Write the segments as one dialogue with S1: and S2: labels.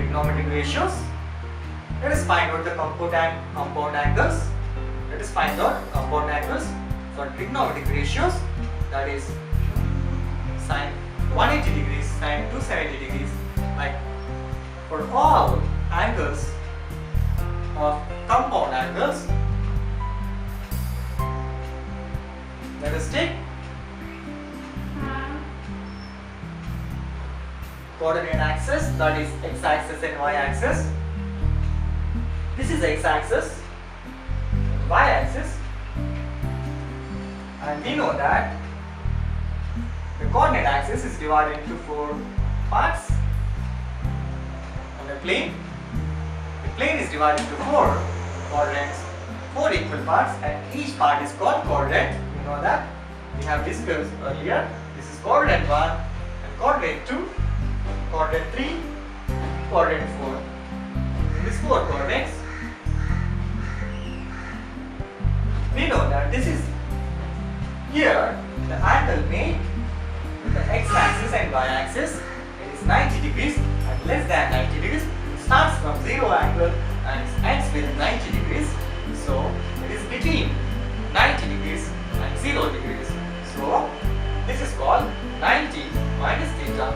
S1: trigonometric ratios. Let us find out the compound angles. Let us find out compound angles for trigonometric ratios, that is sine 180 degrees, sine 270 degrees. Like for all angles of compound angles, let us take coordinate axis, that is x-axis and y-axis. This is x-axis, y-axis, and we know that the coordinate axis is divided into 4 parts. On the plane is divided into 4 quadrants, 4 equal parts, and each part is called quadrant. You know that we have discussed earlier. This is quadrant 1 and quadrant 2, quadrant 3, quadrant 4. In these 4 quadrants, we know that this is here the angle made with the x-axis and y-axis. It is 90 degrees and less than 90 degrees. It starts from 0 angle and ends with 90 degrees. So it is between 90 degrees and 0 degrees. So this is called 90 minus theta.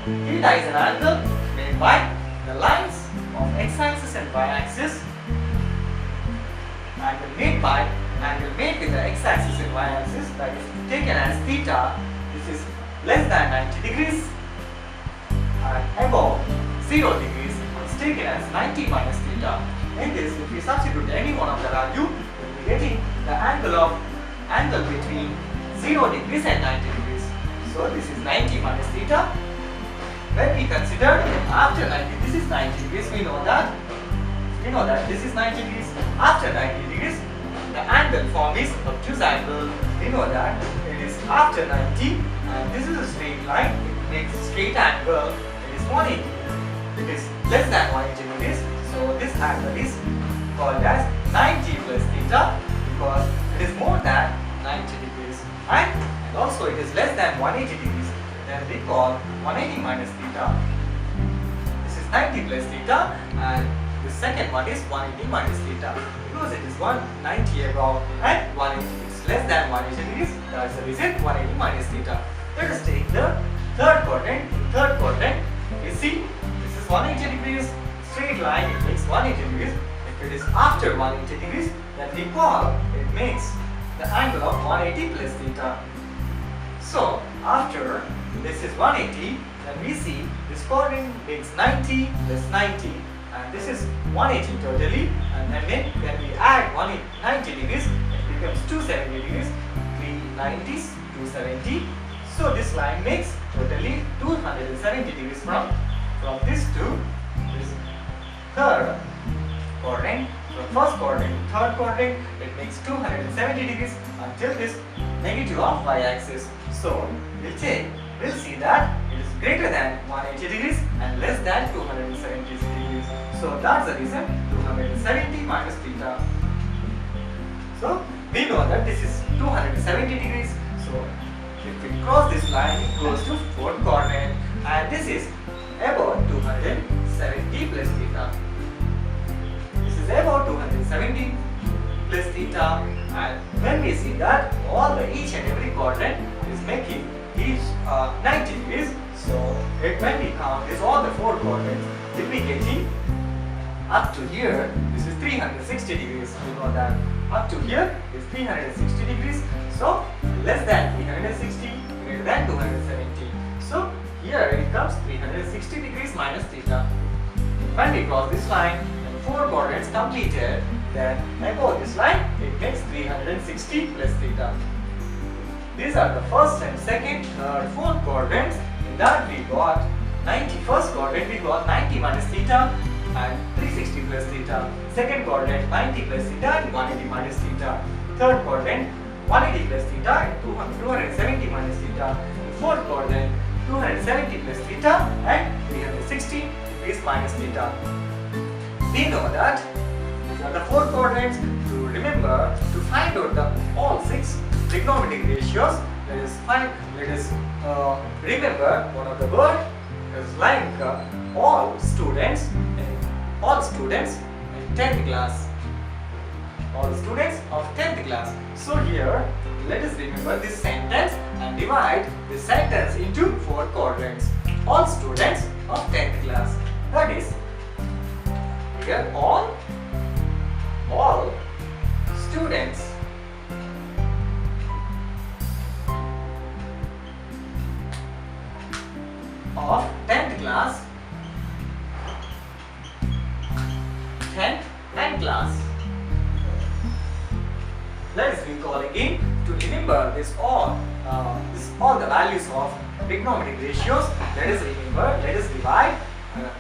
S1: Theta is an angle made by the lines of x-axis and y-axis. Angle made with the x-axis and y-axis, that is taken as theta. This is less than 90 degrees and above 0 degrees is taken as 90 minus theta. In this, if we substitute any one of the value, we will be getting the angle between 0 degrees and 90 degrees. So this is 90 minus theta. When we consider after 90, this is 90 degrees, we know that this is 90 degrees. After 90 degrees, the angle formed is obtuse angle. We know that it is after 90 and this is a straight line. It makes a straight angle. It is 180. It is less than 180 degrees. So this angle is called as 90 plus theta because it is more than 90 degrees. And also it is less than 180 degrees. Then we call 180 minus theta. This is 90 plus theta and the second one is 180 minus theta because it is 190 above and 180 is less than 180 degrees. That's the reason 180 minus theta. Let us take the third quadrant. In third quadrant, you see this is 180 degrees straight line. It makes 180 degrees. If it is after 180 degrees, then we call it makes the angle of 180 plus theta. So after this is 180, then we see this quadrant makes 90 plus 90. And this is 180 totally, and then when we add 190 degrees, it becomes 270 degrees, 390s, 270. So this line makes totally 270 degrees from this to this third quadrant. From first quadrant to third quadrant, it makes 270 degrees until this negative of y-axis. So we'll see that it is greater than 180 degrees and less than 270 degrees. So that's the reason 270 minus theta. So we know that this is 270 degrees. So if we cross this line, it goes to fourth quadrant, and this is about 270 plus theta. This is about 270 plus theta, and when we see that each and every quadrant is making each 90 degrees, so when we count this all the 4 quadrants, we'll be getting up to here. This is 360 degrees. We know that up to here is 360 degrees. So less than 360, greater than 270. So here it comes 360 degrees minus theta. When we cross this line and 4 quadrants completed, then above this line it makes 360 plus theta. These are the first and second, third, fourth quadrants. In that we got 91st quadrant, we got 90 minus theta and 360 plus theta. Second quadrant 90 plus theta and 180 minus theta. Third quadrant 180 plus theta and 270 minus theta. Fourth quadrant 270 plus theta and 360 degrees minus theta. We know that these are the 4 quadrants. To remember, to find out the all 6 trigonometric ratios, let us remember one of the word is like all students in 10th class. All students of 10th class. So here, let us remember this sentence and divide this sentence into 4 quadrants. All students of 10th class. That is, here all students of 10th class, 10th and class. Let us recall again to remember this all the values of trigonometric ratios. Let us divide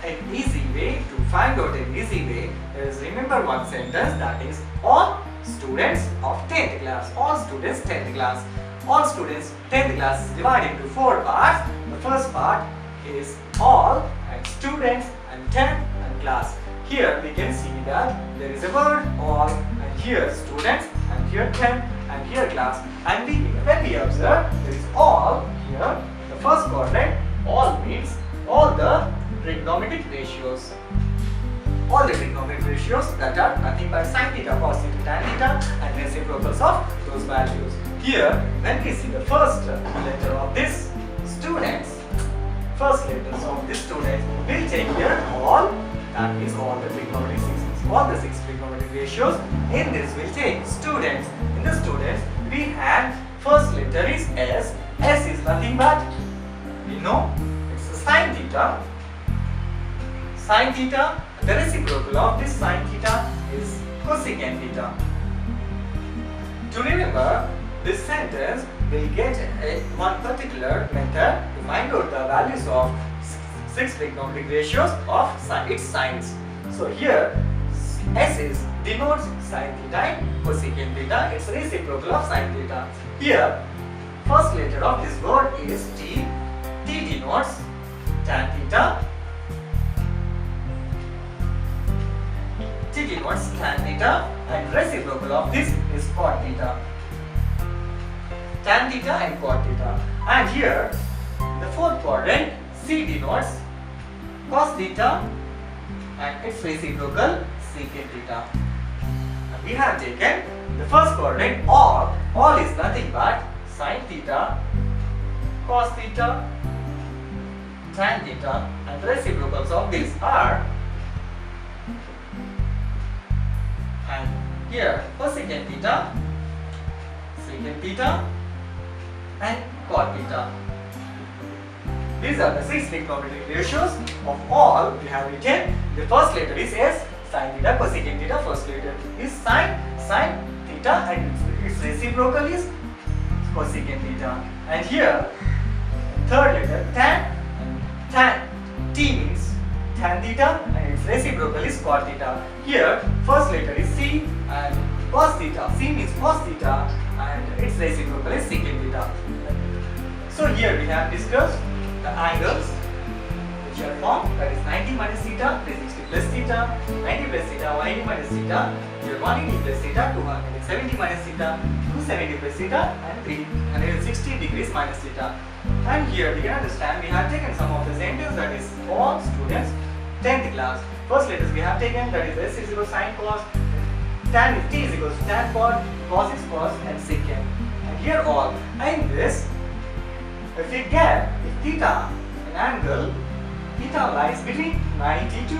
S1: an easy way to find out an easy way. Let us remember one sentence, that is all students of 10th class. All students 10th class. All students 10th class is divided into 4 parts. The first part is all and students and 10th and class. Here we can see that there is a word all, and here students, and here 10, and here class. And when we observe there is all here, the first quadrant, all means all the trigonometric ratios. All the trigonometric ratios that are nothing but sin theta, cos theta, tan theta, and reciprocals of those values. Here, when we see the first letter of this students, first letters of this students, we'll take here all. That means all the trigonometric systems, all the 6 trigonometric ratios. In this, we'll take students. In the students, we have first letter is S. S is nothing but, we know, it's a sin theta. Sin theta, the reciprocal of this sin theta is cosecant theta. To remember this sentence, we'll get one particular method to find out the values of 6 trigonometric ratios of its sines. So here S denotes sin theta and cosecant theta. It's reciprocal of sin theta. Here first letter of this word is T. T denotes tan theta. T denotes tan theta, and reciprocal of this is cot theta. Tan theta and cot theta. And here the fourth quadrant, C denotes cos theta and its reciprocal secant theta. And we have taken the first quadrant all. All is nothing but sin theta, cos theta, tan theta, and reciprocals of these are, and here cosecant theta, secant theta, and cot theta. These are the 6 trigonometric ratios of all. We have written the first letter is S, sin theta, cosecant theta. First letter is sin theta, and its reciprocal is cosecant theta. And here third letter tan. T means tan theta, and its reciprocal is cot theta. Here first letter is C, and cos theta. C means cos theta, and its reciprocal is secant theta. So here we have discussed the angles which are formed, that is 90 minus theta, 360 plus theta, 90 plus theta, 180 minus theta, here 180 plus theta, 270 minus theta, 270 plus theta, and 360 degrees minus theta. And here we can understand we have taken some of the sentences, that is all students 10th class. First letters we have taken, that is S is equal to sin cos, tan is T is equal to tan cot, cos is cos, and secant. And here all. And this, if theta, an angle, theta lies between 90 to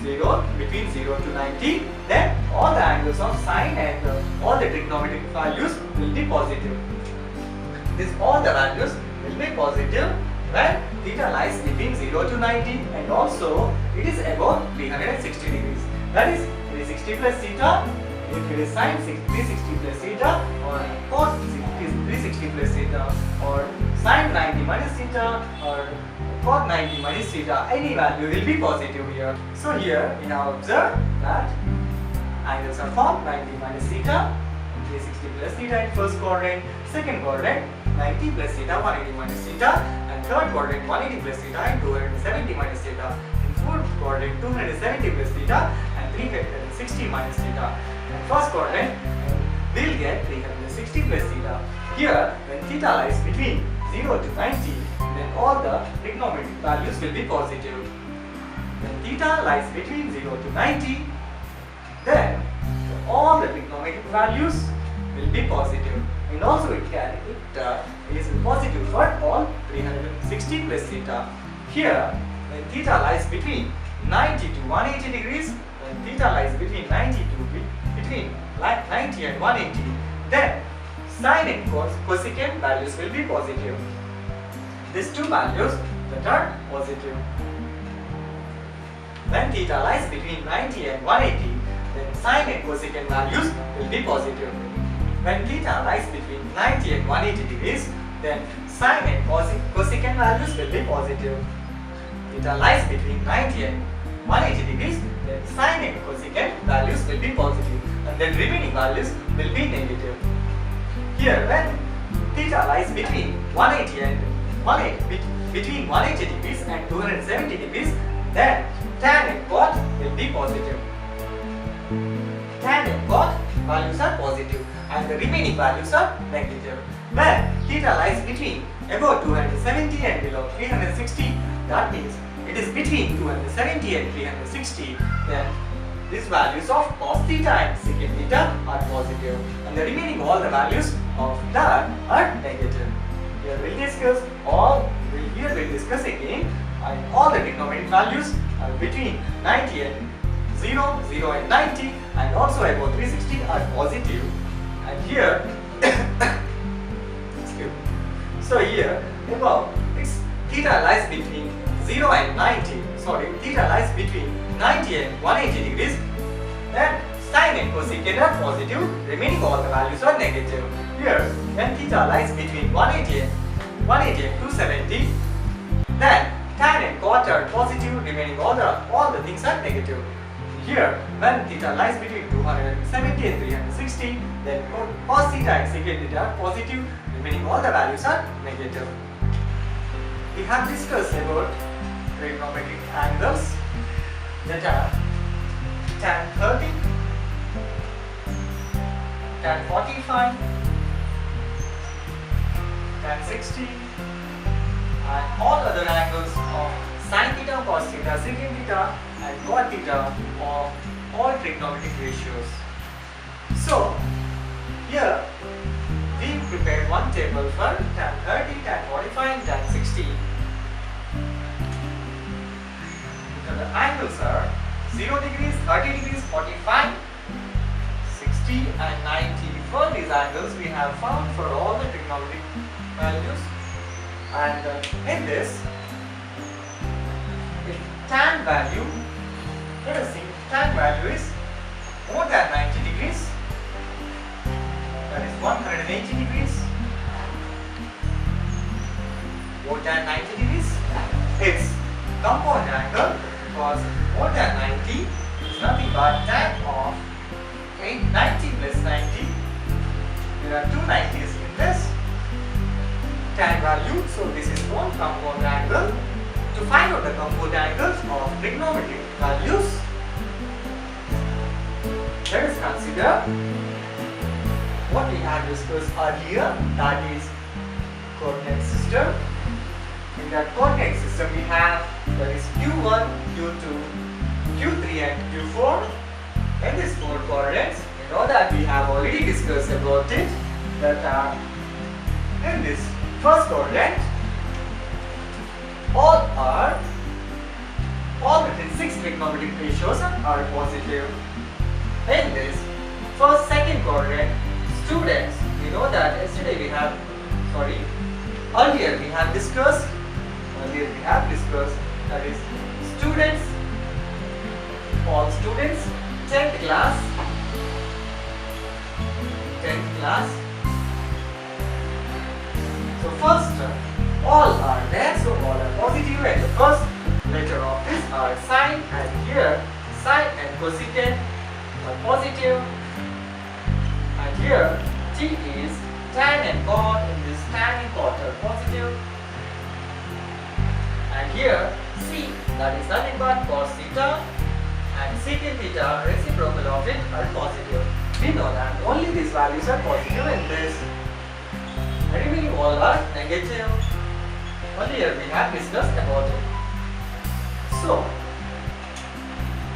S1: 0, between 0 to 90, then all the angles of sine and all the trigonometric values will be positive. All the values will be positive when theta lies between 0 to 90, and also it is above 360 degrees. That is 360 plus theta, if it is sine 360 plus theta, or cos 360 plus theta, or sine 90 minus theta, or cot 90 minus theta, any value will be positive here. So here we have observed that angles are formed 90 minus theta, 360 plus theta in first quadrant, second quadrant 90 plus theta, 180 minus theta, and third quadrant 180 plus theta and 270 minus theta. In fourth quadrant 270 plus theta and 360 minus theta. And first quadrant we'll get 360 plus theta. Here when theta lies between 0 to 90, then all the trigonometric values will be positive. When theta lies between 0 to 90, then all the trigonometric values will be positive. And also it is positive for all 360 plus theta. Here, when theta lies between 90 to 180 degrees, when theta lies between 90 and 180, then sine and cosecant values will be positive. These two values that are positive. When theta lies between 90 and 180, then sine and cosecant values will be positive. When theta lies between 90 and 180 degrees, then sine and cosecant values will be positive. Theta lies between 90 and 180 degrees, then sine and cosecant values will be positive, and then remaining values will be negative. Here, when theta lies between 180 degrees and 270 degrees, then tan and cot will be positive. Tan and cot values are positive, and the remaining values are negative. When theta lies between above 270 and below 360, that means it is between 270 and 360, then these values of cos theta and secant theta are positive, and the remaining all the values of that are negative. Here we'll discuss again, and all the trigonometric values are between 90 and 0, 0 and 90, and also above 360 are positive. And here, so here above theta lies between 0 and 90. Theta lies between 90 and 180 degrees. Then sine and cosecant are positive. Remaining all the values are negative. Here, when theta lies between 180 and 270, then tan and cot are positive. Remaining all the things are negative. Here, when theta lies between 270 and 360, then cos theta and secant theta are positive. Remaining all the values are negative. We have discussed about trigonometric angles that are tan 30, tan 45, tan 60, and all other angles of sin theta, cos theta, secant theta, and cot theta of all trigonometric ratios. So, here we prepared one table for tan 30, tan 45, tan 60. The angles are 0 degrees, 30 degrees, 45, 60 and 90. For these angles we have found for all the trigonometric values, and in this, if tan value, let us see, tan value is more than 90 degrees, that is 180 degrees, more than 90 degrees, its compound angle was more than 90 is nothing but tan of 90 plus 90. There are two 90s in this tan value, so this is one compound angle. To find out the compound angles of trigonometric values, let us consider what we have discussed earlier, that is coordinate system. In that coordinate system we have, that is Q1, Q2, Q3 and Q4. In these four coordinates, you know that we have already discussed about it, that in this first coordinate, all within 6 trigonometric ratios are positive. In this first second coordinate, students, we know that earlier we have discussed, that is students, all students, 10th class, so first all are there, so all are positive, and the first letter of this are sine, and here sine and cosecant are positive, and here T is tan and cot, in this tan and cot are positive, and here C, that is nothing but cos theta, and secant theta, reciprocal of it, are positive. We know that only these values are positive in this, and remaining all are negative. earlier we have discussed about it. So,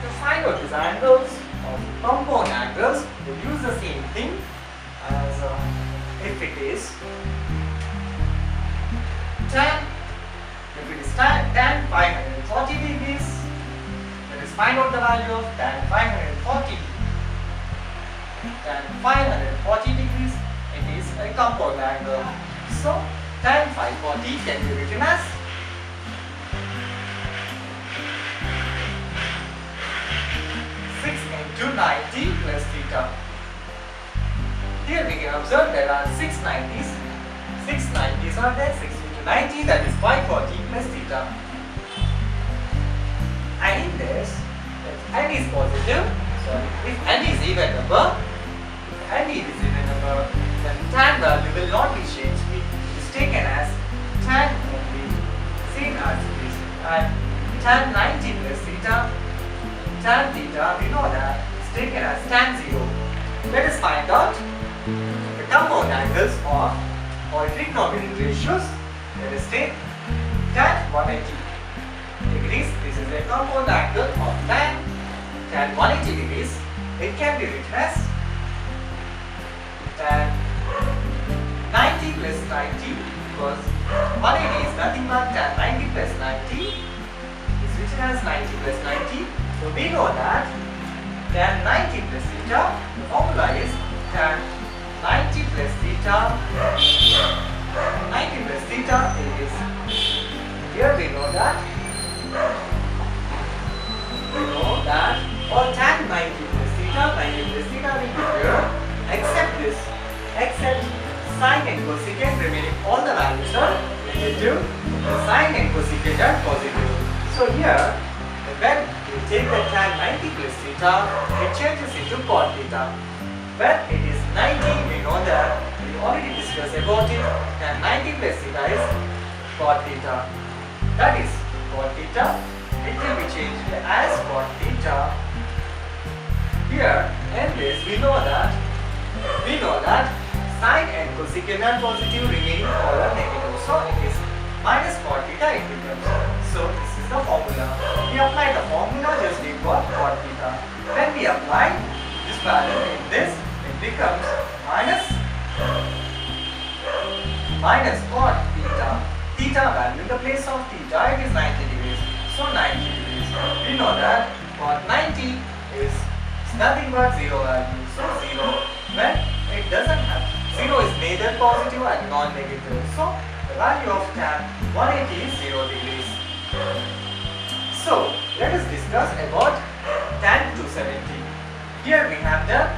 S1: to find out these angles of compound angles, we use the same thing as if it is tan, if it is tan 540 degrees, let us find out the value of tan 540. Tan 540 degrees, it is a compound angle. So, tan 540 can be written as 6 into 90 plus theta. Here we can observe there are 6 90s. 6 90s are there, 6 into 90, that is 540 plus theta. And in this, if n is positive, if n is even number, then tan value will not be changed. It is taken as tan only, same as this. And tan 90 plus theta, tan theta, we know that is taken as tan 0. Let us find out the compound angles or trigonometric ratios. Let us take tan 180 degrees. This is a compound angle of tan 180 degrees. It can be written as tan 90 plus 90, because 180 is nothing but tan 90 plus 90 is written as 90 plus 90. So we know that tan 90 plus theta, the formula is tan 90 plus theta. 90 plus theta is, here we know that for tan 90 plus theta will be here, except this, except sine and cosecant remaining all the values are negative, the sine and cosecant are positive. So here, when we take the tan 90 plus theta, it changes into cot theta. When it is 90, we know that we already discussed about it, tan 90 plus theta is cot theta. That is cot theta. It will be changed as cot theta. Here, in this, we know that sine and cosecant are positive, remaining all are negative. So it is minus cot theta it becomes. So this is the formula. We apply the formula, just we got cot theta. When we apply this value in this, it becomes minus cot theta. Theta value in the place of theta, it is 90 degrees. So 90 degrees. We know that cot 90 is nothing but 0 value. So 0. When it doesn't have 0 is neither positive and non-negative. So the value of tan 180 is 0 degrees. So let us discuss about tan 270. Here we have the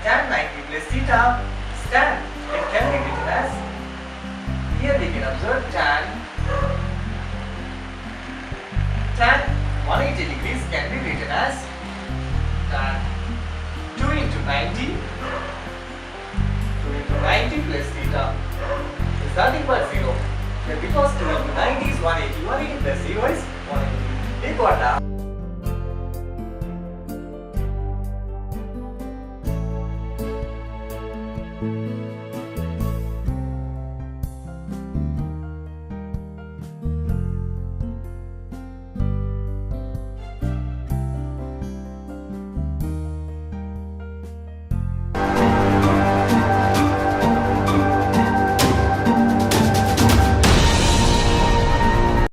S1: tan 90 plus theta is tan. It can be written as, here we can observe tan 180